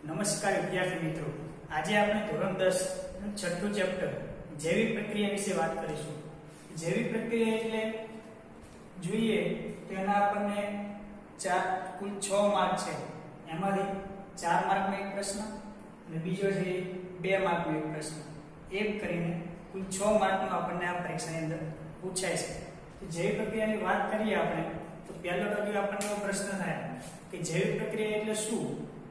નમસ્કાર વિદ્યાર્થી મિત્રો, આજે આપણે ધોરણ 10 નું છઠ્ઠું ચેપ્ટર જૈવિક પ્રક્રિયા વિશે વાત કરીશું. જૈવિક પ્રક્રિયા એટલે જોઈએ તો એના આપણને કુલ 6 માર્ક છે. એમાંથી 4 માર્કનો એક પ્રશ્ન અને બીજો છે 2 માર્કનો એક પ્રશ્ન. એમ કરીને કુલ 6 માર્કનો આપણને આ પરીક્ષાની અંદર પૂછાય છે. તો જૈવિક પ્રક્રિયાની વાત કરીએ આપણે તો પહેલો ટોપિક આપણને એવો પ્રશ્ન થાય કે જૈવિક પ્રક્રિયા એટલે શું?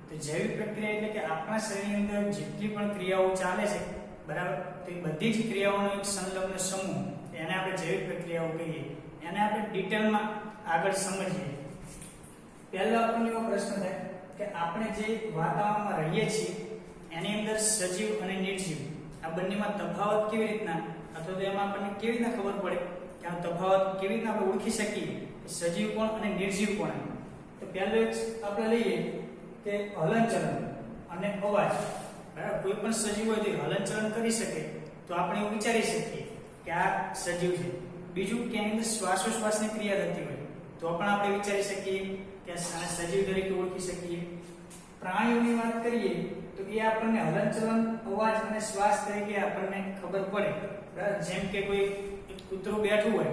તો જૈવિક પ્રક્રિયા એટલે કે આપણા શરીરની અંદર જેટલી પણ ક્રિયાઓ ચાલે છે, બરાબર, તો એ બધી જ ક્રિયાઓનો એક સંલગ્ન સમૂહ, એને આપણે જૈવિક પ્રક્રિયાઓ કહીએ. એને આપણે ડિટેલમાં આગળ સમજીએ. પહેલો આપણને એવો પ્રશ્ન થાય કે આપણે જે વાતાવરણમાં રહીએ છીએ એની અંદર સજીવ અને નિર્જીવ આ બંનેમાં તફાવત કેવી રીતના, અથવા તો એમાં આપણને કેવી રીતના ખબર પડે કે આ તફાવત કેવી રીતના આપણે ઓળખી શકીએ સજીવ કોણ અને નિર્જીવ કોણ? તો પહેલો એક આપણે લઈએ કે હલનચલન અને અવાજ. બરાબર, કોઈ પણ સજીવ હોય તો હલનચલન કરી શકે તો આપણે એવું વિચારી શકીએ કે આ સજીવ છે. બીજું કે એની અંદર શ્વાસોશ્વાસની ક્રિયા થતી હોય તો પણ આપણે વિચારી શકીએ કે આ સજીવ તરીકે ઓળખી શકીએ. પ્રાણીઓની વાત કરીએ તો એ આપણને હલનચલન, અવાજ અને શ્વાસ તરીકે આપણને ખબર પડે. બરાબર, જેમ કે કોઈ એક કૂતરું બેઠું હોય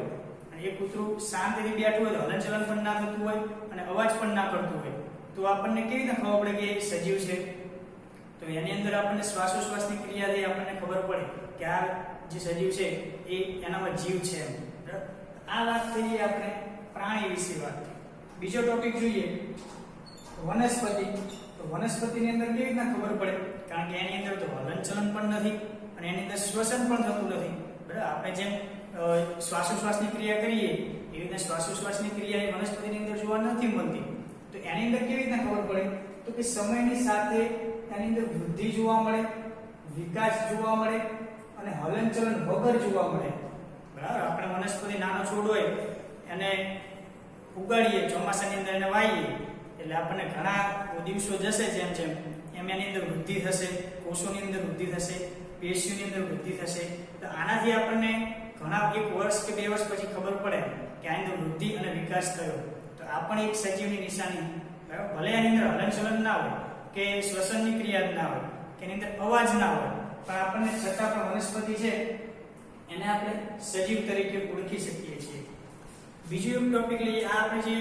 અને એ કૂતરું શાંતિથી બેઠું હોય તો હલનચલન પણ ના થતું હોય અને અવાજ પણ ના કરતું હોય તો આપણને કેવી રીતે ખબર પડે કે એ સજીવ છે? તો એની અંદર આપણને શ્વાસોશ્વાસની ક્રિયાથી આપણને ખબર પડે કે આ જે સજીવ છે એ એનામાં જીવ છે. આ વાત થઈ આપણે પ્રાણી વિશે વાત. બીજો ટોપિક જોઈએ વનસ્પતિ. તો વનસ્પતિની અંદર કેવી રીતના ખબર પડે? કારણ કે એની અંદર તો હલનચલન પણ નથી અને એની અંદર શ્વસન પણ થતું નથી. બરાબર, આપણે જેમ શ્વાસોશ્વાસની ક્રિયા કરીએ એવી રીતના શ્વાસોશ્વાસની ક્રિયા એ વનસ્પતિની અંદર જોવા નથી મળતી. તો એની અંદર કેવી રીતના ખબર પડે? તો કે સમયની સાથે એની અંદર વૃદ્ધિ જોવા મળે, વિકાસ જોવા મળે અને હલનચલન વગર જોવા મળે. બરાબર, આપણે વનસ્પતિ નાનો છોડ હોય એને ઉગાડીએ, ચોમાસાની અંદર એને વાવીએ એટલે આપણને ઘણા દિવસો જશે જેમ જેમ એમ એની અંદર વૃદ્ધિ થશે, કોષોની અંદર વૃદ્ધિ થશે, પેશીઓની અંદર વૃદ્ધિ થશે. તો આનાથી આપણને ઘણા 1 વર્ષ કે 2 વર્ષ પછી ખબર પડે કે આની અંદર વૃદ્ધિ અને વિકાસ થયો. તો આ પણ એક સજીવની નિશાની. બરાબર, ભલે એની અંદર હલનચલન ના હોય કે શ્વસનની ક્રિયા ના હોય કે એની અંદર અવાજ ના હોય પણ આપણને છતાં પણ વનસ્પતિ છે એને આપણે સજીવ તરીકે ઓળખી શકીએ છીએ. બીજું એક ટોપિક લઈએ. આ આપણે જે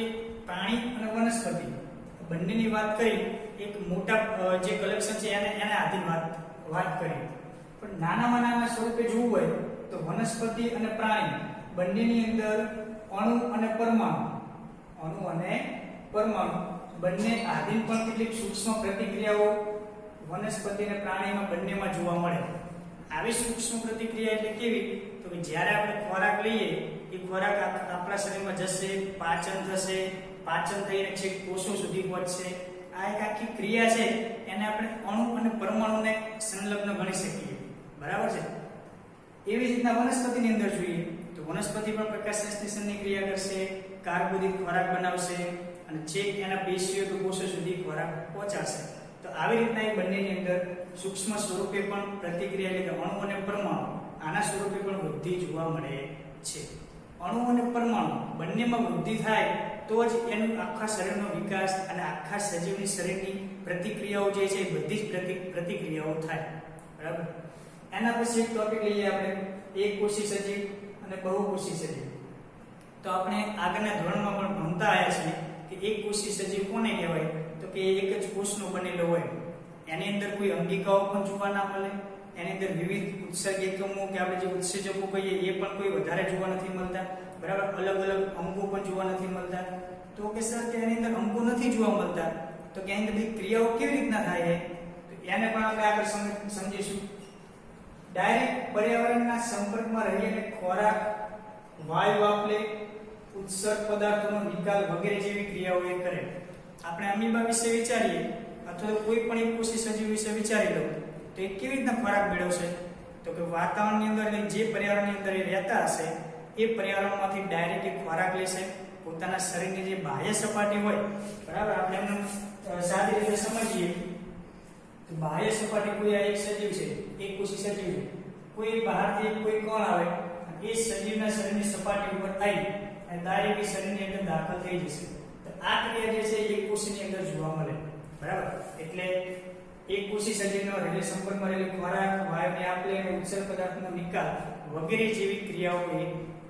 પ્રાણી અને વનસ્પતિ બંનેની વાત કરી, એક મોટા જે કલેક્શન છે એને આધીન વાત કરી. પણ નાનામાં નાના સ્વરૂપે જોવું હોય તો વનસ્પતિ અને પ્રાણી બંનેની અંદર અણુ અને પરમાણુ બંને આધીન પણ કેટલીક સૂક્ષ્મ પ્રતિક્રિયાઓ વનસ્પતિ અને પ્રાણીમાં બંનેમાં જોવા મળે. આવી સૂક્ષ્મ પ્રતિક્રિયા એટલે કેવી? તો કે જ્યારે આપણે ખોરાક લઈએ એ ખોરાક આપણા શરીરમાં જશે, પાચન થશે, પાચન થઈને છેક કોષો સુધી પહોંચશે. આ એક આખી ક્રિયા છે એને આપણે અણુ અને પરમાણુને સંલગ્ન ગણી શકીએ. બરાબર છે. એવી જ રીતના વનસ્પતિની અંદર જોઈએ તો વનસ્પતિ પણ પ્રકાશ સંશ્લેષણની ક્રિયા કરશે, કાર્બોદિત ખોરાક બનાવશે અને છેક એના પેશીઓ કે કોષો સુધી ખોરાક પહોંચાડશે. તો આવી રીતના એ બંનેની અંદર સૂક્ષ્મ સ્વરૂપે પણ પ્રતિક્રિયા એટલે કે અણુ અને પરમાણુ આના સ્વરૂપે પણ વૃદ્ધિ જોવા મળે છે. અણુ અને પરમાણુ બંનેમાં વૃદ્ધિ થાય તો જ એનું આખા શરીરનો વિકાસ અને આખા સજીવની શરીરની પ્રતિક્રિયાઓ જે છે બધી જ પ્રતિક્રિયાઓ થાય. બરાબર, એના પછી એક ટોપિક લઈએ આપણે એકકોષી સજીવ અને બહુકોષી સજીવ. તો આપણે આગળના ધોરણમાં પણ ભણતા આવ્યા છીએ કે એકકોષી સજીવ કોને કહેવાય? તો કે એક જ કોષનો બનેલો હોય, એની અંદર કોઈ અંગિકાઓ પણ જોવા ના મળે, એની અંદર વિવિધ ઉત્સર્ગ એકમો કે આપણે જે ઉત્સેચકો કહીએ એ પણ કોઈ વધારે જોવા નથી મળતા. બરાબર, અલગ અલગ અંગો પણ જોવા નથી મળતા. તો કે સર કે એની અંદર અંગો નથી જોવા મળતા તો કે એની અંદર બધી ક્રિયાઓ કેવી રીતના થાય? તો એને પણ આપણે આગળ સમજીશું. ડાયરેક્ટ પર્યાવરણના સંપર્કમાં રહીને ખોરાક, વાયુ આપલે, ઉત્સર્ગ પદાર્થોનો નિકાલ વગેરે જેવી ક્રિયાઓ એ કરે. આપણે અમીબા વિશે વિચારીએ અથવા તો કોઈ પણ એકકોષી સજીવ વિશે વિચારી લો તો એ કેવી રીતના ખોરાક મેળવશે? તો કે વાતાવરણની અંદર જે પર્યાવરણની અંદર એ રહેતા હશે એ પર્યાવરણમાંથી ડાયરેક્ટ એ ખોરાક લેશે. પોતાના શરીરની જે બાહ્ય સપાટી હોય, બરાબર, આપણે એમને સાદી રીતે સમજીએ તો બાહ્ય સપાટી કોઈ આ એક સજીવ છે, એકકોષી સજીવ છે, કોઈ બહારથી કોઈ કણ આવે એ સજીવના શરીરની સપાટી ઉપર આવી અને ડાયરેક્ટ શરીરની અંદર દાખલ થઈ જશે. તો આ ક્રિયા જે છે એકકોષીની અંદર જોવા મળે. બરાબર, એટલે એકકોષી સજીવનો રેડિયો સંપર્કમાં રહેલો ખોરાક, વાયુની આપલે અને ઉત્સર્ગ પદાર્થનો નિકાલ વગેરે જેવી ક્રિયાઓ એ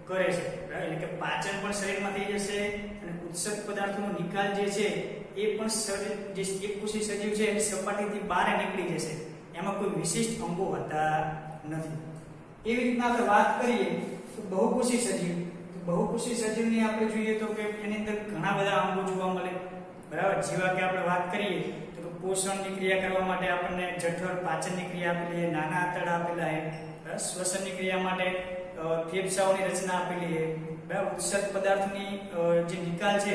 કરે છે. એટલે કે પાચન પણ શરીરમાં થઈ જશે અને ઉત્સર્ગ પદાર્થનો નિકાલ જે છે એ પણ શરીર જે એકકોષી સજીવ છે એની સપાટીથી બહાર નીકળી જશે. એમાં કોઈ વિશિષ્ટ અંગો હોતા નથી. એવી રીતના આપણે વાત કરીએ તો બહુકોષી સજીવ, બહુકોષી સજીવની આપણે જોઈએ તો કે એની અંદર ઘણા બધા અંગો જોવા મળે, બરાબર. જેવા કે આપણે વાત કરીએ તો પોષણની ક્રિયા કરવા માટે આપણને જઠર, પાચનની ક્રિયા આપેલી છે, નાના આંતરડા આપેલા છે, શ્વસનની ક્રિયા માટે ફેફસાઓની રચના આપેલી છે, બરાબર. ઉત્સર્ગ પદાર્થની જે નિકાલ છે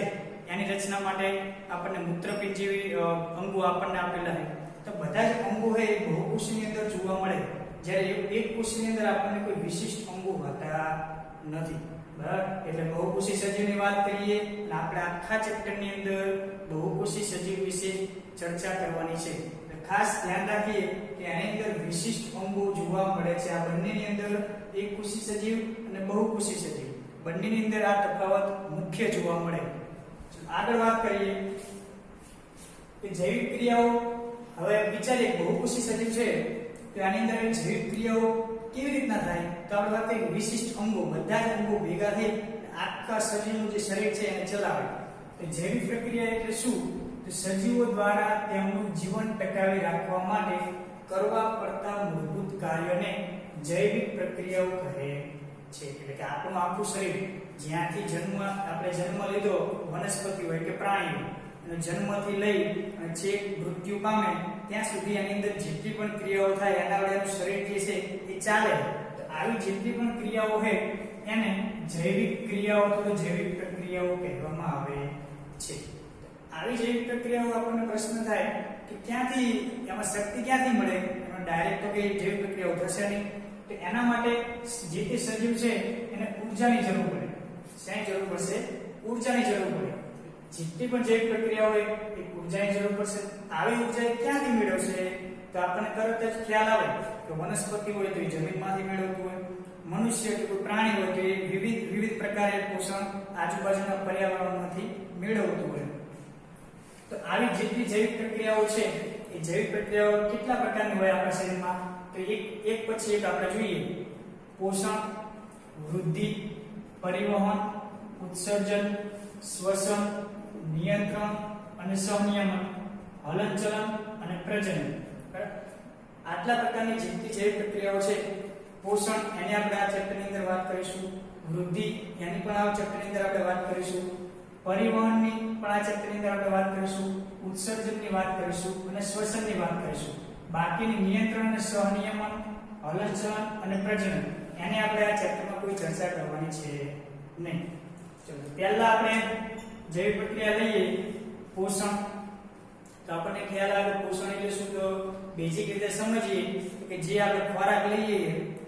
એની રચના માટે આપણને મૂત્રપિંડ જેવી અંગો આપણને આપેલા છે. તો બધા જ અંગો છે એ બહુકોષીની અંદર જોવા મળે, જ્યારે એકકોષીની અંદર આપણને કોઈ વિશિષ્ટ અંગો હોતા નથી, બરાબર. એટલે બહુકોષી સજીવની વાત કરીએ અને આપણે આખા ચેપ્ટરની અંદર બહુકોષી સજીવ વિશે ચર્ચા કરવાની છે. ખાસ ધ્યાન રાખીએ કે આની અંદર વિશિષ્ટ અંગો જોવા મળે છે. આ બંનેની અંદર એકકોષી સજીવ અને બહુકોષી સજીવ બંનેની અંદર આ તફાવત મુખ્ય જોવા મળે. આગળ વાત કરીએ કે જૈવિક ક્રિયાઓ. હવે વિચારીએ બહુકોષી સજીવ છે તો આની અંદર જૈવિક ક્રિયાઓ કેવી રીતના થાય, તો આપણે વાત કરીએ વિશિષ્ટ અંગો, બધા જ અંગો ભેગા થઈ આખા સજીવનું જે શરીર છે એને ચલાવે. તો જૈવિક પ્રક્રિયા એટલે શું? તો સજીવો દ્વારા તેમનું જીવન ટકાવી રાખવા માટે કરવા પડતા મૂળભૂત કાર્યોને જૈવિક પ્રક્રિયાઓ કહે છે. એટલે કે આપણું આખું શરીર જ્યાંથી આપણે જન્મ લીધો, વનસ્પતિ હોય કે પ્રાણી હોય, અને જન્મથી લઈ અને છેક મૃત્યુ પામે ત્યાં સુધી એની અંદર જેટલી પણ ક્રિયાઓ થાય એના વડે એનું શરીર જે છે એ ચાલે. તો આવી જેટલી પણ ક્રિયાઓ છે એને જૈવિક ક્રિયાઓ અથવા જૈવિક પ્રક્રિયાઓ કહેવામાં આવે છે. આવી જૈવિક પ્રક્રિયાઓ આપણને પ્રશ્ન થાય કે ક્યાંથી એમાં શક્તિ ક્યાંથી મળે? એમાં ડાયરેક્ટ તો કે જૈવિક પ્રક્રિયાઓ થશે નહીં. તો એના માટે જે તે સજીવ છે એને ઊર્જાની જરૂર પડે. શેની જરૂર પડશે? ઊર્જાની જરૂર પડે. જેટલી પણ જૈવિક પ્રક્રિયા હોય એ ઊર્જાની જરૂર પડશે. આવી ઊર્જા ક્યાંથી મેળવશે? તો આપણને તરત જ ખ્યાલ આવે કે વનસ્પતિ હોય તો એ જમીનમાંથી મેળવતું હોય, મનુષ્ય કે કોઈ પ્રાણી હોય તો એ વિવિધ પ્રકારે પોષણ આજુબાજુના પર્યાવરણમાંથી મેળવતું હોય. તો આવી જેટલી જૈવિક પ્રક્રિયાઓ છે એ જૈવિક પ્રક્રિયાઓ કેટલા પ્રકારની હોય આપણા શરીરમાં? તો એક પછી એક આપણે જોઈએ. પોષણ, વૃદ્ધિ, પરિવહન, ઉત્સર્જન, શ્વસન, નિયંત્રણ અને સહનિયમન, હલનચલન અને પ્રજનન. આટલા પ્રકારની જેટલી જૈવિક પ્રક્રિયાઓ છે. પોષણ એની આપણે આ ચેપ્ટરની અંદર વાત કરીશું. વૃદ્ધિ એની પણ આ ચેપ્ટરની અંદર આપણે વાત કરીશું. પરિવહનની પણ આ ચેપ્ટરની અંદર આપણે વાત કરીશું. ઉત્સર્જનની વાત કરીશું અને શ્વસનની વાત કરીશું. બાકીની નિયંત્રણ અને સહનિયમન, હલનચલન અને પ્રજનન એની આપણે આ ચેપ્ટરમાં કોઈ ચર્ચા કરવાની છે નહીં. ચલો પહેલા આપણે જૈવિક પ્રક્રિયા લઈએ. પોષણ. તો આપણને ખ્યાલ આવે પોષણ એટલે શું? તો બેઝિક રીતે સમજીએ કે જે આપણે ખોરાક લઈએ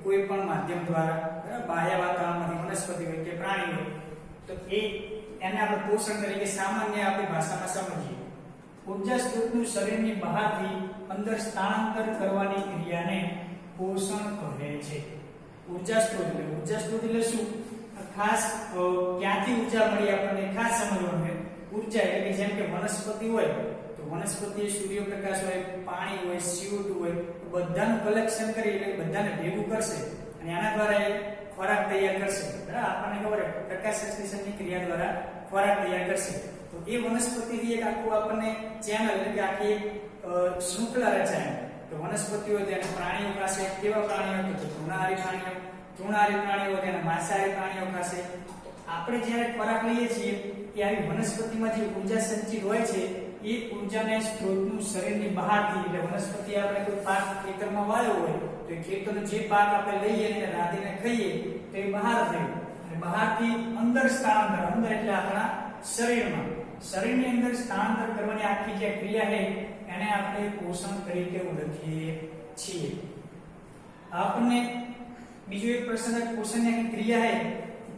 કોઈ પણ માધ્યમ દ્વારા, બરાબર, બાહ્ય વાતાવરણમાંથી, વનસ્પતિ હોય કે પ્રાણી હોય, તો એને આપણે પોષણ તરીકે સામાન્ય આપણી ભાષામાં સમજીએ. ઊર્જા સ્ત્રોતનું શરીરની બહારથી અંદર સ્થાનાંતર કરવાની ક્રિયાને પોષણ કહે છે. ઊર્જા સ્ત્રોત એટલે શું? ખાસ ક્યાંથી ઊર્જા મળી આપણને ખાસ સમજવાનું છે. ઊર્જા એટલે કે જેમ કે વનસ્પતિ હોય તો વનસ્પતિ સૂર્યપ્રકાશ હોય, પાણી હોય, CO2 હોય, બધાનું કલેક્શન કરી એટલે બધાને ભેગું કરશે અને આના દ્વારા એ ખોરાક તૈયાર કરશે. બરાબર, આપણને ખબર છે પ્રકાશ સંશ્લેષણની ક્રિયા દ્વારા ખોરાક તૈયાર કરશે. તો એ વનસ્પતિથી એક આખું આપણને ચેનલ એટલે કે આખી શૃંખલા રચાય. તો વનસ્પતિ હોય તેને પ્રાણીઓ ખાશે. કેવા પ્રાણીઓ? તો તૃણાહારી પ્રાણીઓ તેને માંસાહારી પ્રાણીઓ ખાશે. આપણે જ્યારે ખોરાક લઈએ છીએ એ આવી વનસ્પતિમાં જે ઊર્જા સંચિત હોય છે એ ઊર્જાને સ્ત્રોતનું શરીરની બહારથી, એટલે વનસ્પતિ આપણે કોઈ પાક ખેતરમાં વાવ્યો હોય તો એ ખેતરનો જે પાક આપણે લઈએ અને રાંધીને ખાઈએ તો એ બહાર થયું અને બહારથી અંદર સ્થાનાંતર, અંદર એટલે આપણા શરીરની અંદર સ્થાનાંતર કરવાની આખી જે ક્રિયા છે એને આપણે પોષણ તરીકે ઓળખીએ છીએ. આપણને બીજો એક પ્રશ્ન છે, પોષણની ક્રિયા છે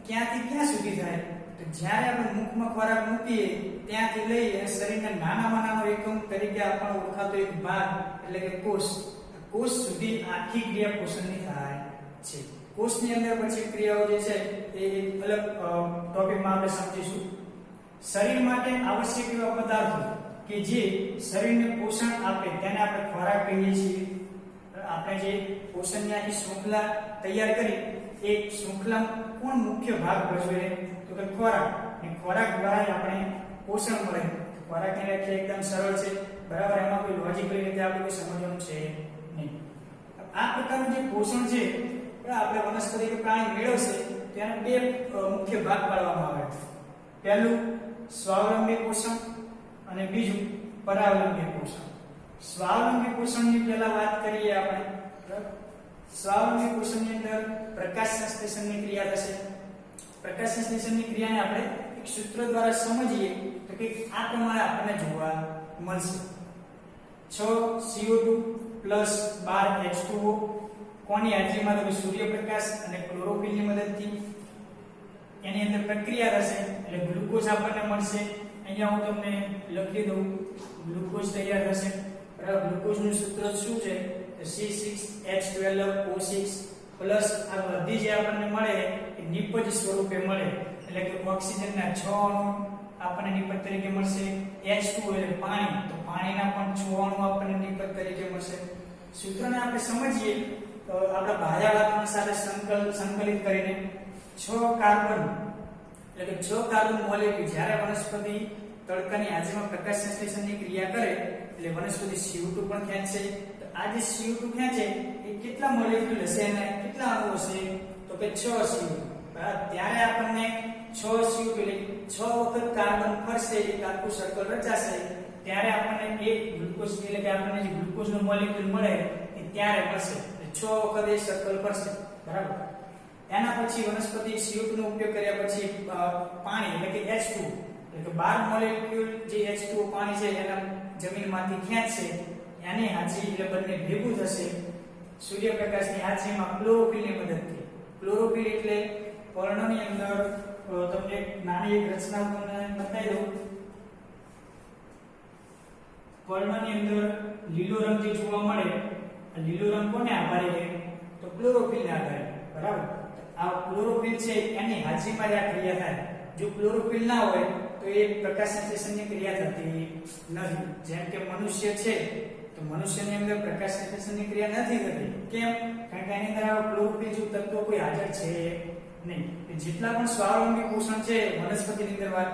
ક્યાંથી ક્યાં સુધી થાય? તો જ્યારે આપણે મુખમાં ખોરાક મૂકીએ ત્યાંથી લઈ અને શરીરના નાનામાં નાનો એકમ તરીકે આપણને ઓળખાતો એક ભાગ એટલે કે કોષ સુધી આખી ક્રિયા પોષણની થાય છે. કોષની અંદર પછી ક્રિયાઓ જે છે એ અલગ ટોપિકમાં આપણે સમજીશું. શરીર માટે આવશ્યક એવા પદાર્થો. કે જે શરીરને પોષણ આપે તેને આપણે ખોરાક કહીએ છીએ. આપણે જે પોષણની આખી શૃંખલા તૈયાર કરી એ શૃંખલા કોણ મુખ્ય ભાગ ભજવે તો કે ખોરાક. અને ખોરાક દ્વારા આપણે પોષણ મળે. ખોરાકની વ્યાખ્યા એકદમ સરળ છે, બરાબર. એમાં કોઈ લોજિકલી રીતે આપણે કોઈ સમજવાનું છે નહીં. આ પ્રકારનું જે પોષણ છે આપણે વનસ્પતિ કે પ્રાણી મેળવશે તેને બે મુખ્ય ભાગ પાડવામાં આવે. પહેલું સ્વાવલંબી પોષણ અને બીજું પરાવલંબી પોષણ. સ્વાવલંબી પોષણની પહેલા વાત કરીએ આપણે. સ્વાવલંબી પોષણની અંદર પ્રકાશ સંશ્લેષણની ક્રિયા થશે. પ્રકાશ સંશ્લેષણની ક્રિયાને આપણે એક સૂત્ર દ્વારા સમજીએ તો કે આ પ્રમાણે આપણને જોવા મળશે. 6 CO2 + 12 H2O કોની હાજરીમાં તો સૂર્યપ્રકાશ અને ક્લોરોફિલની મદદથી એની અંદર પ્રક્રિયા થશે એટલે ગ્લુકોઝ આપણને મળશે. અહીંયા હું તમને લખી દઉં, ગ્લુકોઝ તૈયાર થશે. બરાબર. ગ્લુકોઝનું સૂત્ર શું છે? C6H12O6 પ્લસ આ બધી જે આપણને મળે એ નિપજ સ્વરૂપે મળે, એટલે કે ઓક્સિજનના 6 અણુ આપણને નિપજ તરીકે મળશે. H2O એટલે પાણી, તો પાણીના પણ 6 અણુ આપણને નિપજ તરીકે મળશે. સૂત્રને આપણે સમજીએ તો આપણા બાહ્ય વાતાવરણ સાથે સંકલિત કરીને 6 કાર્બન એટલે કે 6 કાર્બન મોલેક્યુલ જ્યારે વનસ્પતિ તડકાની હાજરીમાં પ્રકાશ સંશ્લેષણની ક્રિયા કરે એટલે વનસ્પતિ CO2 પણ ખેંચશે. તો આ જે CO2 ખેંચે એ કેટલા મોલેક્યુલ હશે અને કેટલા અણુ હશે તો કે 6 CO2. ત્યારે આપણને 6 CO2 એટલે 6 વખત કાર્બન ફરશે, એક આખું સર્કલ રચાશે, ત્યારે આપણને એક ગ્લુકોઝ એટલે કે આપણને જે ગ્લુકોઝનો મોલેક્યુલ મળે એ ત્યારે મળશે. 6 વખત એ સર્કલ ફરશે. બરાબર. એના પછી વનસ્પતિ CO2 નો ઉપયોગ કર્યા પછી પાણી એટલે કે H2 એટલે કે 12 મોલેક્યુલ જે H2O પાણી છે એના જમીનમાંથી ખેંચશે. એની હાજરી એટલે બંને ભેગું થશે સૂર્યપ્રકાશની હાજરીમાં ક્લોરોફિલની મદદથી. ક્લોરોફિલ એટલે પર્ણની અંદર તમને એક નાની એક રચના તમને બતાવી દઉં. પર્ણની અંદર લીલો રંગ જે જોવા મળે, લીલો રંગ કોને આભારી છે તો ક્લોરોફિલને આભારી. બરાબર. આ ક્લોરોફિલ છે એની હાજરીમાં જ આ ક્રિયા થાય. જો ક્લોરોફિલ ના હોય તો એ પ્રકાશ સંશ્લેષણની ક્રિયા થતી નથી. જેમ કે મનુષ્ય છે તો મનુષ્યની અંદર પ્રકાશ સંશ્લેષણની ક્રિયા નથી થતી. કેમ? કારણ કે એની અંદર આ ક્લોરોફિલ જેવું તત્વ કોઈ હાજર છે નહીં. જેટલા પણ સ્વાવલંબી પોષણ છે વનસ્પતિની અંદર વાત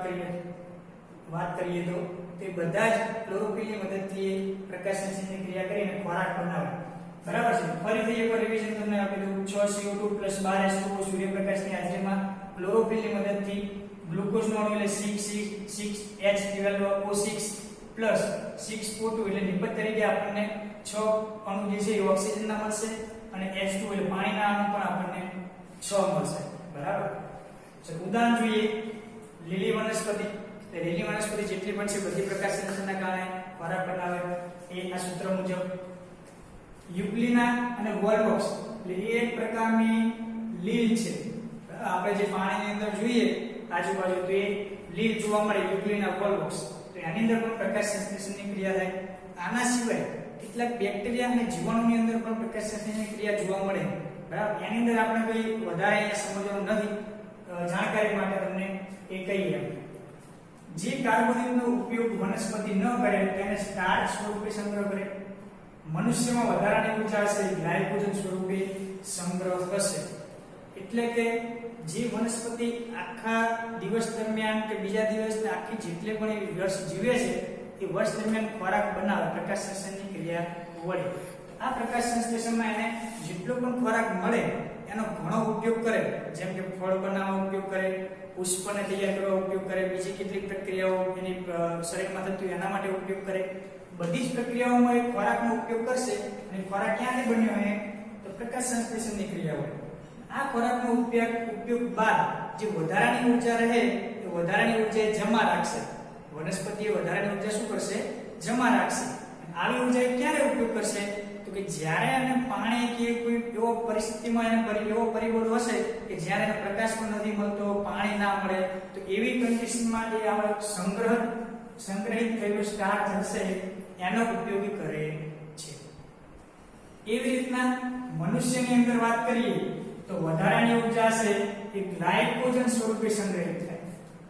કરીએ તો તે બધા જ ક્લોરોફિલની મદદથી પ્રકાશ સંશ્લેષણની ક્રિયા કરીને ખોરાક બનાવે. બરાબર છે. ફરીથી એકવાર રિવિઝન તમને આપી દઉં. 6 CO2 + 12 H2O સૂર્યપ્રકાશની હાજરીમાં ક્લોરોફિલની મદદથી ગ્લુકોઝનો અણુ એટલે 6H12O6 પ્લસ 6O2 એટલે નિપજ તરીકે આપણને 6 અણુ જે છે એ ઓક્સિજનના મળશે અને H2 એટલે પાણીના અણુ પણ આપણને 6 મળશે. બરાબર. ચલો ઉદાહરણ જોઈએ. લીલી વનસ્પતિ. લીલી વનસ્પતિ જેટલી પણ છે બધી પ્રકાશ સંશ્લેષણના કારણે ખોરાક બનાવે એ આ સૂત્ર મુજબ. યુગ્લિના અને વોલ્વોક્સ એટલે એ એક પ્રકારની લીલ છે. આપણે જે પાણીની અંદર જોઈએ આજુબાજુ તો એ લીલ જોવા મળે, યુગ્લિના વોલ્વોક્સ. તો એની અંદર પણ પ્રકાશ સંશ્લેષણની ક્રિયા થાય. આના સિવાય કેટલાક બેક્ટેરિયા અને જીવાણુની અંદર પણ પ્રકાશ સંશ્લેષણની ક્રિયા જોવા મળે. બરાબર. એની અંદર આપણે કોઈ વધારે અહીંયા સમજવાનું નથી, જાણકારી માટે તમને એ કહીએ. જે કાર્બોદિતનો ઉપયોગ વનસ્પતિ ન કરે તેને સ્ટાર્ચ સ્વરૂપે સંગ્રહ કરે. મનુષ્યમાં વધારાની ઊર્જા હશે ગ્લાયકોજન સ્વરૂપે સંગ્રહ થશે. એટલે કે જે વનસ્પતિ આખા દિવસ દરમિયાન કે બીજા દિવસની આખી જેટલે પણ એ વર્ષ જીવે છે એ વર્ષ દરમિયાન ખોરાક બનાવે પ્રકાશ સંશ્લેષણની ક્રિયા વડે. આ પ્રકાશ સંશ્લેષણમાં એને જેટલો પણ ખોરાક મળે એનો ઘણો ઉપયોગ કરે. જેમ કે ફળ બનાવવા ઉપયોગ કરે, પુષ્પને તૈયાર કરવા ઉપયોગ કરે, બીજી કેટલીક પ્રક્રિયાઓ એની શરીરમાં થતી હોય એના માટે ઉપયોગ કરે. બધી જ પ્રક્રિયાઓમાં એ ખોરાકનો ઉપયોગ કરશે. અને ખોરાક ક્યાંથી બન્યો હોય તો પ્રકાશ સંશ્લેષણની ક્રિયા હોય. આ ખોરાકનો ઉપયોગ બાદ જે વધારાની ઊર્જા રહે એ વધારાની ઊર્જા જમા રાખશે. વનસ્પતિ વધારાની ઊર્જા શું કરશે? જમા રાખશે. આવી ઊર્જા ક્યારે ઉપયોગ કરશે તો કે જ્યારે એને પાણી કે કોઈ એવો પરિસ્થિતિમાં એને એવો પરિબળ હશે કે જ્યારે એને પ્રકાશ પણ નથી મળતો, પાણી ના મળે, તો એવી કન્ડિશનમાં એ આ સંગ્રહિત થયેલું સ્ટાર્ચ હશે એનો ઉપયોગ કરે છે. એવી રીતના મનુષ્યની અંદર વાત કરીએ તો વધારાની ઊર્જા છે એ ગ્લાયકોજન સ્વરૂપે સંગ્રહિત થાય.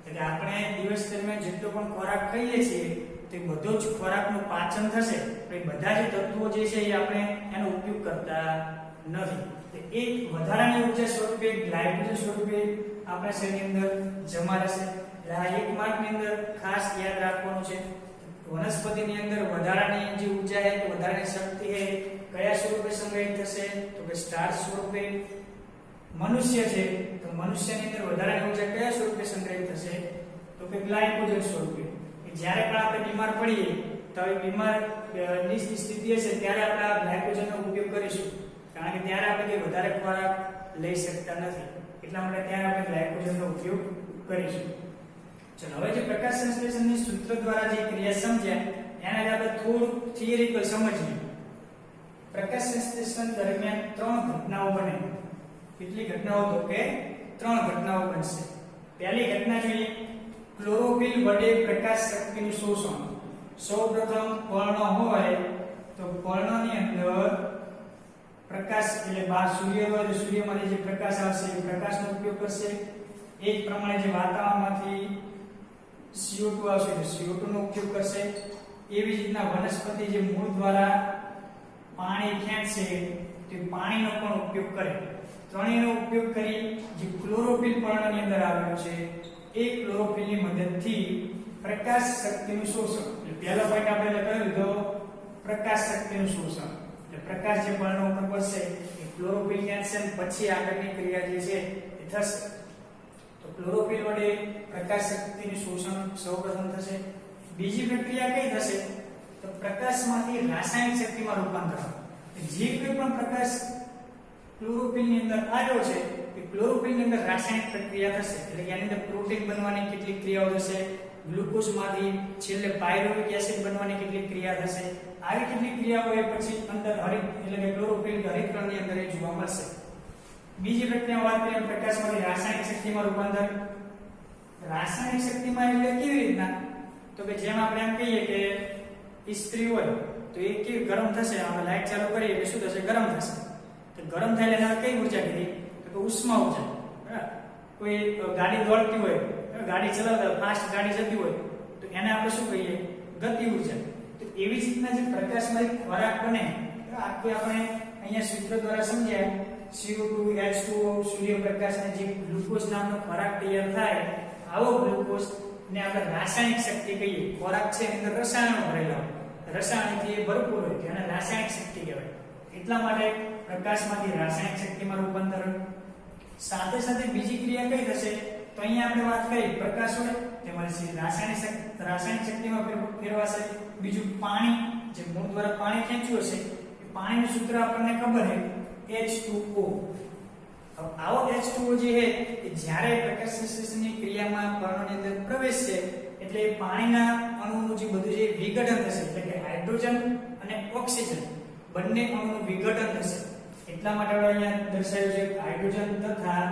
એટલે આપણે દિવસ દરમિયાન જેટલો પણ ખોરાક ખાઈએ છીએ તો એ બધો જ ખોરાકનું પાચન થશે તો એ બધા જ તત્વો જે છે એ આપણે એનો ઉપયોગ કરતા નથી. એક વધારાની ઉર્જા સ્વરૂપે ગ્લાયકોજન સ્વરૂપે આપણા શરીરની અંદર જમા રહેશે. એટલે આ એક માર્કની અંદર ખાસ યાદ રાખવાનું છે. વનસ્પતિની અંદર વધારાની જે ઉર્જા છે કે વધારાની શક્તિ છે કયા સ્વરૂપે સંગ્રહિત થશે તો કે સ્ટાર્ચ સ્વરૂપે. મનુષ્ય છે તો મનુષ્યની અંદર વધારાની ઉર્જા કયા સ્વરૂપે સંગ્રહિત થશે તો કે ગ્લાયકોજન સ્વરૂપે. જ્યારે પણ આપણે બીમાર પડીએ તો એ બીમાર ની સ્થિતિ હશે ત્યારે આપણે આ ગ્લાયકોજનનો ઉપયોગ કરીશું, કારણ કે ત્યારે આપણે વધારે ખોરાક લઈ શકતા નથી, એટલા માટે ત્યારે આપણે ગ્લાયકોજનનો ઉપયોગ કરીશું. ચલો હવે જે પ્રકાશ સંશ્લેષણની સૂત્ર દ્વારા જે ક્રિયા સમજ્યા એના આપણે થોડું થિયરિકલ સમજીએ. પ્રકાશ સંશ્લેષણ દરમિયાન 3 ઘટનાઓ બને. કેટલી ઘટનાઓ તો કે 3 ઘટનાઓ બનશે. પહેલી ઘટના જોઈએ, ક્લોરોફિલ વડે પ્રકાશ શક્તિનું શોષણ. સૌપ્રથમ પર્ણ હોય તો પર્ણની અંદર પ્રકાશ એટલે બહાર સૂર્ય હોય તો સૂર્યમાંથી જે પ્રકાશ આવશે એ પ્રકાશનો ઉપયોગ કરશે. એ જ પ્રમાણે જે વાતાવરણમાંથી CO2 આવશે તો CO2 નો ઉપયોગ કરશે. એવી જ રીતના વનસ્પતિ જે મૂળ દ્વારા પાણી ખેંચશે તે પાણીનો પણ ઉપયોગ કરે. ત્રણેયનો ઉપયોગ કરી જે ક્લોરોફિલ પર્ણની અંદર આવેલું છે એ ક્લોરોફિલની મદદથી પ્રકાશ શક્તિનું શોષણ. એટલે પહેલો પોઈન્ટ આપણે લખી લીધો પ્રકાશ શક્તિનું શોષણ. એટલે પ્રકાશ જે પર્ણ ઉપર પડશે એ ક્લોરોફિલ ખેંચશે પછી આગળની ક્રિયા જે છે એ થશે. તો ક્લોરોફિલ વડે પ્રકાશ શક્તિનું શોષણ સૌપ્રથમ થશે. બીજી પ્રક્રિયા કઈ થશે તો પ્રકાશમાંથી રાસાયણિક શક્તિમાં રૂપાંતર. જે કોઈ પણ પ્રકાશ ક્લોરોફિલની અંદર આવ્યો છે એ ક્લોરોફિલની અંદર રાસાયણિક પ્રક્રિયા થશે. એટલે કે આની અંદર પ્રોટીન બનવાની કેટલીક ક્રિયાઓ થશે, ગ્લુકોઝમાંથી છેલ્લે પાયરુવેટ એસિડ બનવાની કેટલીક ક્રિયા થશે. આવી કેટલીક ક્રિયાઓ એ પછી અંદર હરિત એટલે કે ક્લોરોફિલ હરિતકણની અંદર એ જોવા મળશે. બીજી પ્રક્રિયા વાત કરીએ પ્રકાશમાંથી રાસાયણિક શક્તિમાં રૂપાંતર. રાસાયણિક શક્તિમાં એટલે કેવી રીતના તો કે જેમ આપણે એમ કહીએ કે ઇસ્ત્રી હોય તો એ કેવી ગરમ થશે, આપણે લાઈટ ચાલુ કરીએ એટલે શું થશે ગરમ થશે. તો ગરમ થાય એટલે એના કઈ ઉર્જા કીધી તો કે ઉષ્મા ઉર્જા. બરાબર. કોઈ ગાડી દોડતી હોય, ગાડી ચલાવતા ફાસ્ટ ગાડી જતી હોય તો એને આપણે શું કહીએ ગતિ ઉર્જા. તો એવી જ રીતના જે પ્રકાશમાંથી ખોરાક બને આખી આપણે અહીંયા સૂત્ર દ્વારા સમજ્યા. CO2 H2O સૂર્યપ્રકાશને જે ગ્લુકોઝ નામનો ખોરાક તૈયાર થાય આવો ગ્લુકોઝ ને આપણે રાસાયણિક શક્તિ કહીએ. ખોરાક છે એની અંદર રસાયણો ભરેલા હોય, રસાયણથી એ ભરપૂર હોય તેને રાસાયણિક શક્તિ કહેવાય. એટલા માટે પ્રકાશમાંથી રાસાયણિક શક્તિમાં રૂપાંતરણ. સાથે સાથે બીજી ક્રિયા કઈ થશે તો અહીંયા આપણે વાત કરી પ્રકાશ હોય તેમાંથી રાસાયણિક શક્તિમાં ફેરવાશે. બીજું પાણી જે મૂળ દ્વારા પાણી ખેંચ્યું હશે એ પાણીનું સૂત્ર આપણને ખબર છે H2O. આવો H2O જે છે એ જ્યારે પ્રકાશ સંશ્લેષણની ક્રિયામાં પર્ણની અંદર પ્રવેશશે એટલે પાણીના અણુનું જે બધું જે વિઘટન થશે એટલે કે હાઇડ્રોજન અને ઓક્સિજન બંને અણુનું વિઘટન થશે. એટલા માટે અહીંયા દર્શાવ્યું છે હાઇડ્રોજન તથા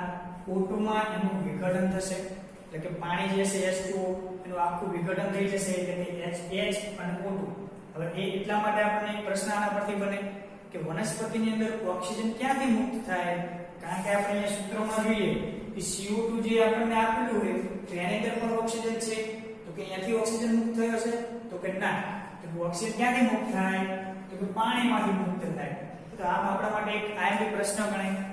O2 માં એનું વિઘટન થશે. એટલે કે પાણી જે છે H2O એનું આખું વિઘટન થઈ જશે એટલે કે H અને O2. હવે એ એટલા માટે આપણને પ્રશ્ન આના પરથી બને કે વનસ્પતિની અંદર ઓક્સિજન ક્યાંથી મુક્ત થાય, કારણ કે આપણે અહીંયા સૂત્રમાં જોઈએ કે CO2 જે આપણને આપેલું હોય તો એની અંદર પણ ઓક્સિજન છે તો કે અહીંયાથી ઓક્સિજન મુક્ત થયો છે તો કે ના. તો ઓક્સિજન ક્યાંથી મુક્ત થાય તો કે પાણીમાંથી મુક્ત થાય. તો આ આપણા માટે એક આઈએમપી પ્રશ્ન ગણાય.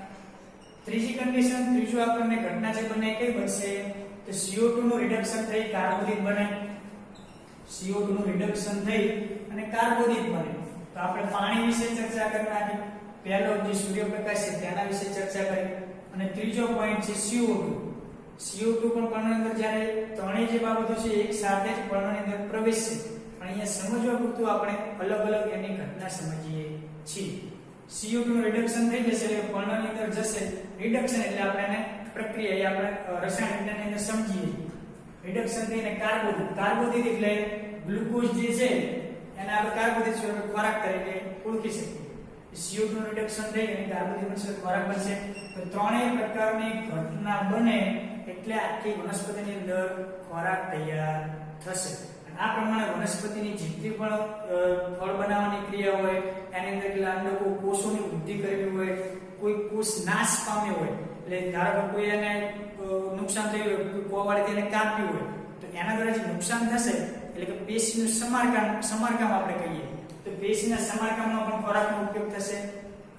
ત્રીજી કન્ડિશન ત્રીજો આપણને ઘટના જે બને કઈ બનશે તો CO2 નું રિડક્શન થઈ કાર્બોદિત બને. CO2 નું રિડક્શન થઈ અને કાર્બોદિત બને. તો આપણે પાણી વિશે ચર્ચા કરી નાખી. પહેલો જે સૂર્યપ્રકાશ છે તેના વિશે ચર્ચા કરી અને ત્રીજો પોઈન્ટ છે CO2. CO2 પણ પર્ણની અંદર જ્યારે ત્રણેય જે બાબતો છે એક સાથે જ પર્ણની અંદર પ્રવેશશે. પણ અહીંયા સમજવા પૂરતું આપણે અલગ અલગ એની ઘટના સમજીએ છીએ. CO2 નું રિડક્શન થઈ જશે એટલે પર્ણની અંદર જશે. રિડક્શન એટલે આપણે એને પ્રક્રિયા એ આપણે રસાયણ વિજ્ઞાનની અંદર સમજીએ. રિડક્શન થઈને કાર્બોદિત એટલે ગ્લુકોઝ જે છે એને આપણે કાર્બોદિત સ્વરૂપે ખોરાક તરીકે ઓળખી શકીએ. CO2 નું રિડક્શન થઈ અને કાર્બોદિત બનશે ખોરાક બનશે. તો ત્રણેય પ્રકારની ઘટના બને એટલે આખી વનસ્પતિની અંદર ખોરાક તૈયાર થશે. આ પ્રમાણે વનસ્પતિની જેટલી પણ ફળ બનાવવાની ક્રિયા હોય એની અંદર કેટલા અંડકો કોષોની વૃદ્ધિ કરવી હોય, કોઈ કોષ નાશ પામ્યો હોય એટલે ધારો કે કોઈ એને નુકસાન થયું હોય, કોઈ કોવાળીથી એને કાપ્યું હોય તો એના દ્વારા જે નુકસાન થશે એટલે કે પેશીનું સમારકામ આપણે કહીએ તો પેશીના સમારકામમાં પણ ખોરાકનો ઉપયોગ થશે.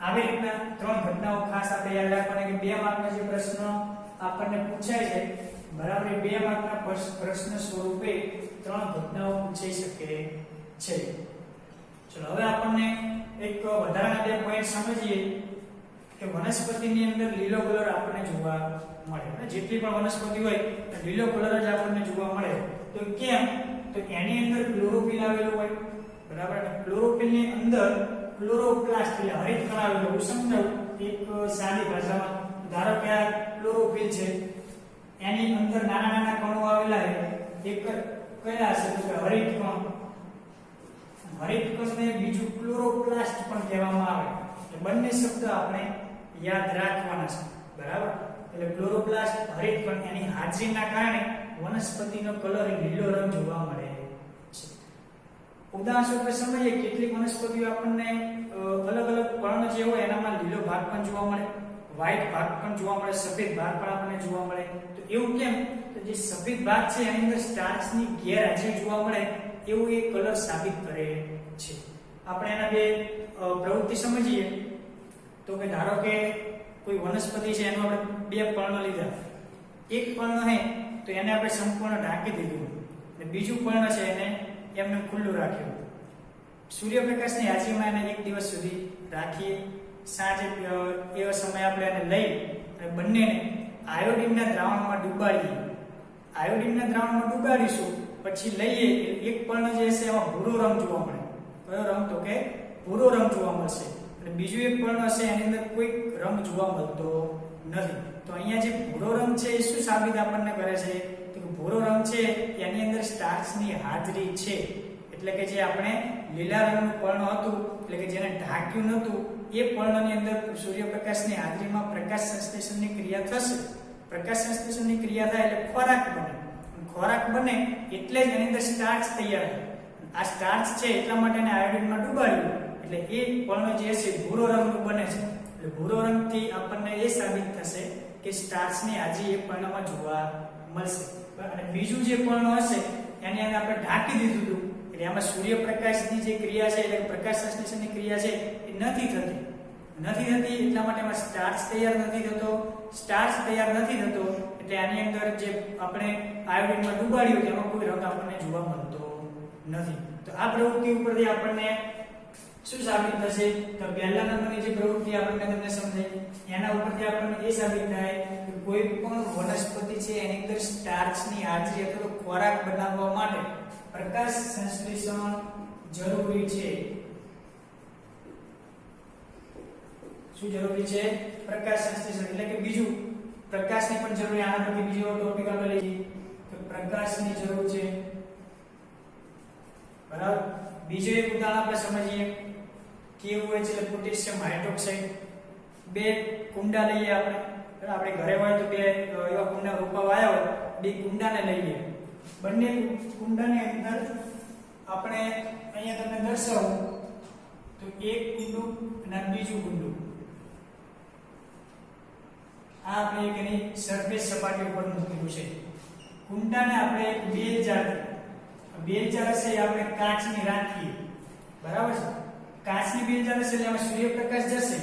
આવી રીતના ત્રણ ઘટનાઓ ખાસ આપણે યાદ રાખવાની કે 2 માર્કના જે પ્રશ્નો આપણને પૂછાય છે બરાબર, એ 2 માર્કના પ્રશ્ન સ્વરૂપે 3 ઘટનાઓ પૂછાઈ શકે છે. ચલો હવે આપણને એક વધારાના 2 પોઈન્ટ સમજીએ કે વનસ્પતિની અંદર લીલો કલર આપણને જોવા મળે. જેટલી પણ વનસ્પતિ હોય લીલો કલર જ આપણને જોવા મળે. તો કેમ? તો એની અંદર ક્લોરોફિલ આવેલું હોય બરાબર. ક્લોરોફિલની અંદર ક્લોરોપ્લાસ્ટ એટલે હરિતકણ આવેલું. હું સમજાવું એક સાદી ભાષામાં. ધારો કે આ ક્લોરોફિલ છે, એની અંદર નાના નાના કણો આવેલા છે. એક કયા હશે તો કે હરિતકણ. હરિતકણને બીજું ક્લોરોપ્લાસ્ટ પણ કહેવામાં આવે. એટલે બંને શબ્દ આપણે યાદ રાખવાના છે બરાબર. એટલે ક્લોરોપ્લાસ્ટ, હરિતકણ એની હાજરીના કારણે વનસ્પતિનો કલર લીલો રંગ જોવા મળે છે. ઉદાહરણ સ્વરૂપે સમજીએ કેટલીક વનસ્પતિઓ આપણને અલગ અલગ પર્ણ જે હોય એનામાં લીલો ભાગ પણ જોવા મળે, વ્હાઇટ ભાગ પણ જોવા મળે, સફેદ ભાગ પણ આપણને જોવા મળે. તો એવું કેમ? તો જે સફેદ ભાગ છે એની અંદર સ્ટાર્ચની ગેરહાજરી જોવા મળે એવું એ કલર સાબિત કરે છે. આપણે એના 2 પ્રવૃત્તિ સમજીએ તો કે ધારો કે કોઈ વનસ્પતિ છે એનો આપણે 2 પર્ણ લીધા. એક પર્ણ છે તો એને આપણે સંપૂર્ણ ઢાંકી દીધું અને બીજું પર્ણ છે એને એમને ખુલ્લું રાખ્યું. સૂર્યપ્રકાશની હાજરીમાં એને 1 દિવસ સુધી રાખીએ. સાંજે એવો સમય આપણે એને લઈ અને બંનેને આયોડિનના દ્રાવણમાં ડુબાડીએ. આયોડિનના દ્રાવણમાં ડુબાડીશું પછી લઈએ એક પર્ણ જે છે એમાં ભૂરો રંગ જોવા મળે. કયો રંગ? તો કે ભૂરો રંગ જોવા મળશે. અને બીજું એક પર્ણ છે એની અંદર કોઈ રંગ જોવા મળતો નથી. તો અહીંયા જે ભૂરો રંગ છે એ શું સાબિત આપણને કરે છે? તો કે ભૂરો રંગ છે એની અંદર સ્ટાર્ચની હાજરી છે. એટલે કે જે આપણે લીલા રંગનું પર્ણ હતું એટલે કે જેને ઢાંક્યું નહોતું એ પર્ણની અંદર સૂર્યપ્રકાશની હાજરીમાં પ્રકાશ સંશ્લેષણની ક્રિયા થશે. પ્રકાશ સંશ્લેષણની ક્રિયા થાય એટલે ખોરાક બને. ખોરાક બને એટલે જ એની અંદર સ્ટાર્ચ તૈયાર થાય. આ સ્ટાર્ચ છે એટલા માટે એને આયોડિનમાં ડુબાડ્યું એટલે એ પર્ણ જે છે ભૂરો રંગનું બને છે. એટલે ભૂરો રંગથી આપણને એ સાબિત થશે કે સ્ટાર્ચની હાજરી એ પર્ણમાં જોવા મળશે. અને બીજું જે પર્ણ હશે એની અંદર આપણે ઢાંકી દીધું હતું એટલે એમાં સૂર્યપ્રકાશની જે ક્રિયા છે એટલે પ્રકાશ સંશ્લેષણની ક્રિયા છે એ નથી થતી એટલા માટે એમાં સ્ટાર્ચ તૈયાર નથી થતો. સ્ટાર્ચ તૈયાર નથી થતો એટલે આની અંદર જે આપણે આયોડિનમાં ડુબાડ્યું એમાં કોઈ રંગ આપણને જોવા મળતો નથી. તો આ પ્રવૃત્તિ ઉપરથી આપણને શું સાબિત થશે? તો પહેલા નંબરની જે પ્રવૃત્તિ આપણે તમને સમજાવી એના ઉપરથી આપણને એ સાબિત થાય કે કોઈ પણ વનસ્પતિ છે એની અંદર સ્ટાર્ચની હાજરી અથવા તો ખોરાક બનાવવા માટે પ્રકાશ સંશ્લેષણ જરૂરી છે. શું જરૂરી છે? પ્રકાશ સંશ્લેષણ. એટલે કે બીજું પ્રકાશની પણ જરૂર. આના પરથી બીજો ટોપિક આપણે લઈએ તો પ્રકાશની જરૂર છે બરાબર. બીજો એક ઉદાહરણ આપણે સમજીએ કેવું હોય છે. Potassium hydroxide. 2 કુંડા લઈએ આપણે ઘરે હોય તો 2 એવા કુંડા રોપવા આવ્યા હોય 2 કુંડાને લઈએ. બંને કુંડાની અંદર આપણે અહીંયા તમને દર્શાવું તો એક કુંડું અને બીજું કુંડું. આ આપણે એક એની સરફેસ સપાટી ઉપર મૂકેલું છે. કુંડાને આપણે બેલ જાર છે આપણે કાચની રાખીએ બરાબર છે. કાચની બેલ જાર છે એટલે એમાં સૂર્યપ્રકાશ જશે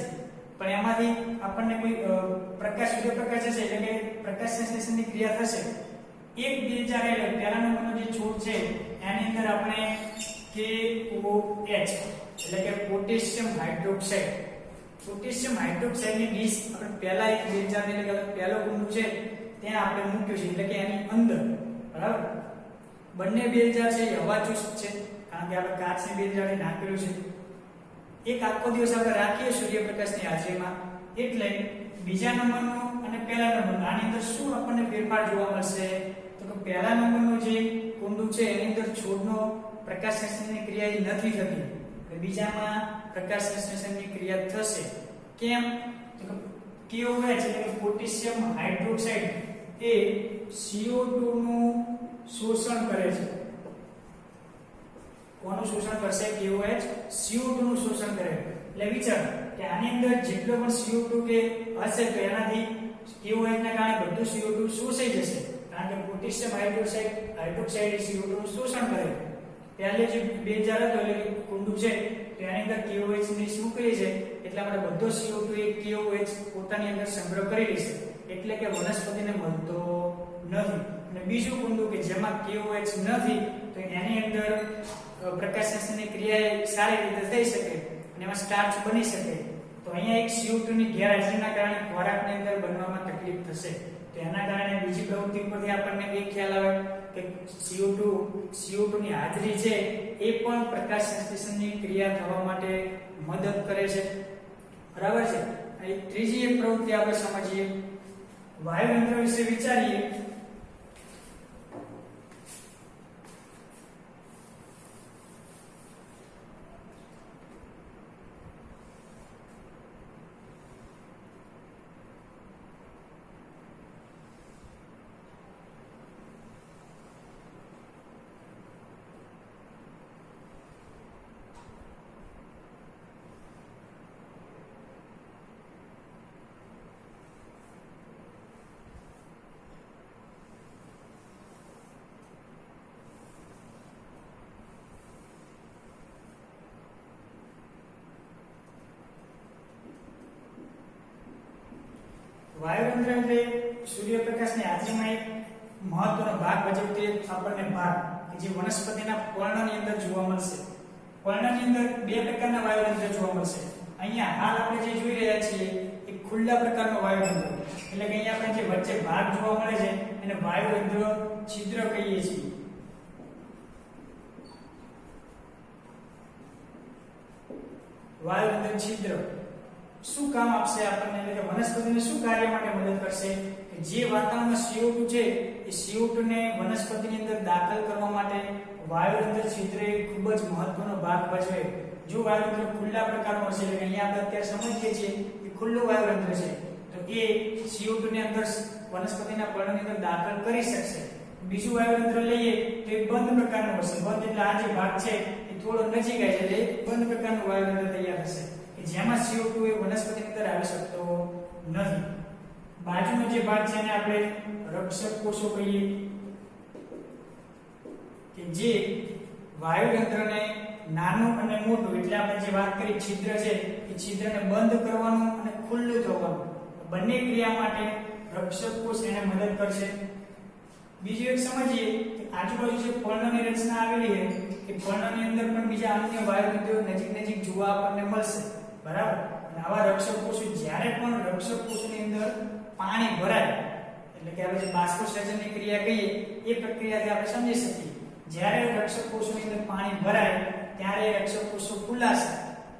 પણ એમાંથી આપણને કોઈ સૂર્યપ્રકાશ જશે એટલે કે પ્રકાશ સંશ્લેષણની ક્રિયા થશે. એક બેલ જાર એટલે પહેલા નંબરનો જે છોડ છે એની અંદર આપણે KOH એટલે કે પોટેશિયમ હાઇડ્રોક્સાઇડ. પોટેશિયમ હાઇડ્રોક્સાઇડની ડીશ આપણે પહેલા એક બેલ જાર એટલે કે પહેલો કુંડું છે ત્યાં આપણે મૂક્યું છે એટલે કે એની અંદર બરાબર. બંને બેલ જાર છે એ હવાચુસ્ત છે કારણ કે આપણે કાચની બેલ જાર નાખેલું છે. એક આખો દિવસ આપણે રાખીએ સૂર્યપ્રકાશની હાજરીમાં એટલે બીજા નંબરનો અને પહેલા નંબરનો આની અંદર શું આપણને ફેરફાર જોવા મળશે? તો કે પહેલા નંબરનું જે કુંડું છે એની અંદર છોડનો પ્રકાશ સંશ્લેષણની ક્રિયા નથી થતી અને બીજામાં પ્રકાશ સંશ્લેષણની ક્રિયા થશે. કેમ? તો કે KOH એટલે કે પોટેશિયમ હાઇડ્રોક્સાઇડ એ CO2 નું શોષણ કરે છે. કોનું શોષણ કરશે? KOH CO2 નું શોષણ કરે. એટલે વિચાર કે આની અંદર જેટલો પણ CO2 કે હશે તો એનાથી KOH ના કારણે બધું CO2 શોષાઈ જશે કારણ કે પોટેશિયમ હાઇડ્રોક્સાઇડ એ CO2 નું શોષણ કરે. પહેલે જે 2000 હતો એટલે કે કુંડું છે તો એની અંદર KOH ની શું કરી છે એટલા માટે બધો CO2 એ KOH પોતાની અંદર સંગ્રહ કરી લે છે, એટલે કે વનસ્પતિને મળતો નથી. અને બીજું કુંડું કે જેમાં KOH નથી તો એની અંદર પ્રકાશ સંશ્લેષણની ક્રિયા સારી રીતે થઈ શકે અને એમાં સ્ટાર્ચ બની શકે. તો અહીંયા એક CO2 ની ગેરહાજરીના કારણે ખોરાકની અંદર બનવામાં તકલીફ થશે. તો એના કારણે બીજી પ્રવૃત્તિ પરથી આપણને એ ખ્યાલ આવે કે CO2 ની હાજરી છે એ પણ પ્રકાશ સંશ્લેષણની ક્રિયા થવા માટે મદદ કરે છે. બરાબર છે. અને ત્રીજી એક પ્રવૃત્તિ આપણે સમજીએ, વાયુતંત્ર વિશે વિચારીએ. વાયુતંત્ર એટલે સૂર્યપ્રકાશની હાજરીમાં એક મહત્વનો ભાગ ભજવતી આપણને ભાગ કે જે વનસ્પતિના પર્ણની અંદર જોવા મળશે. પર્ણની અંદર બે પ્રકારના વાયુતંત્ર જોવા મળશે. અહીંયા હાલ આપણે જે જોઈ રહ્યા છીએ એ ખુલ્લા પ્રકારનો વાયુતંત્ર, એટલે કે અહીંયા આપણે જે વચ્ચે ભાગ જોવા મળે છે એને વાયુતંત્ર છિદ્ર કહીએ છીએ. વાયુતંત્ર છિદ્ર શું કામ આપશે આપણને, એટલે કે વનસ્પતિને શું કાર્ય માટે મદદ કરશે કે જે વાતાવરણમાં CO2 છે એ CO2 ને વનસ્પતિની અંદર દાખલ કરવા માટે વાયુતંત્ર છિદ્ર એ ખૂબ જ મહત્વનો ભાગ ભજવે. જો વાયુતંત્ર ખુલ્લા પ્રકારનું હશે, એટલે અહીંયા આપણે અત્યારે સમજીએ છીએ કે ખુલ્લું વાયુતંત્ર છે તો એ CO2 ને અંદર વનસ્પતિના પર્ણની અંદર દાખલ કરી શકશે. બીજું વાયુતંત્ર લઈએ તો એ બંધ પ્રકારનું હશે. બંધ એટલે આ જે ભાગ છે એ થોડો નજીક આવે છે એટલે બંધ પ્રકારનું વાયુતંત્ર તૈયાર થશે કે જેમાં CO2 એ વનસ્પતિની અંદર આવી શકતો નથી. બાજુનો જે ભાગ છે એને આપણે રક્ષક કોષો કહીએ કે જે વાયુતંત્રને નાનું અને મોટું, એટલે આપણે જે વાત કરી છિદ્ર છે એ છિદ્રને બંધ કરવાનું અને ખુલ્લું થવાનું, બંને ક્રિયા માટે રક્ષક કોષ એને મદદ કરશે. બીજું એક સમજીએ કે આજુબાજુ જે પર્ણની રચના આવેલી છે એ પર્ણની અંદર પણ બીજા અન્ય વાયુતંત્રો નજીક જોવા આપણને મળશે. બરાબર. અને આવા રક્ષક કોષો જ્યારે પણ રક્ષક કોષની અંદર પાણી ભરાય, એટલે કે આપણે જે બાષ્પોત્સર્જનની ક્રિયા કહીએ એ પ્રક્રિયાથી આપણે સમજી શકીએ. જ્યારે રક્ષક કોષની અંદર પાણી ભરાય ત્યારે રક્ષક કોષો ફૂલાશે.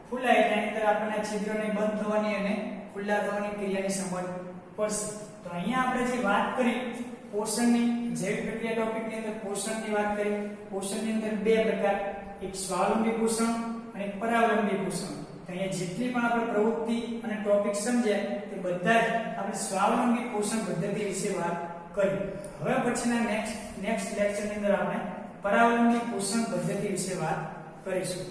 ફૂલાય એટલે એની અંદર આપણને છિદ્રને બંધ થવાની અને ખુલ્લા થવાની ક્રિયાની સમજ પડશે. તો અહીંયા આપણે જે વાત કરી પોષણની, જૈવિક પ્રક્રિયા ટોપિકની અંદર પોષણની વાત કરી. પોષણની અંદર બે પ્રકાર, એક સ્વાવલંબી પોષણ અને એક પરાવલંબી પોષણ. તો અહીંયા જેટલી પણ આપણે પ્રવૃત્તિ અને ટોપિક સમજ્યા તે બધા જ આપણે સ્વાવલંબી પોષણ પદ્ધતિ વિશે વાત કરી. હવે પછીના નેક્સ્ટ લેક્ચરની અંદર આપણે પરાવલંબી પોષણ પદ્ધતિ વિશે વાત કરીશું.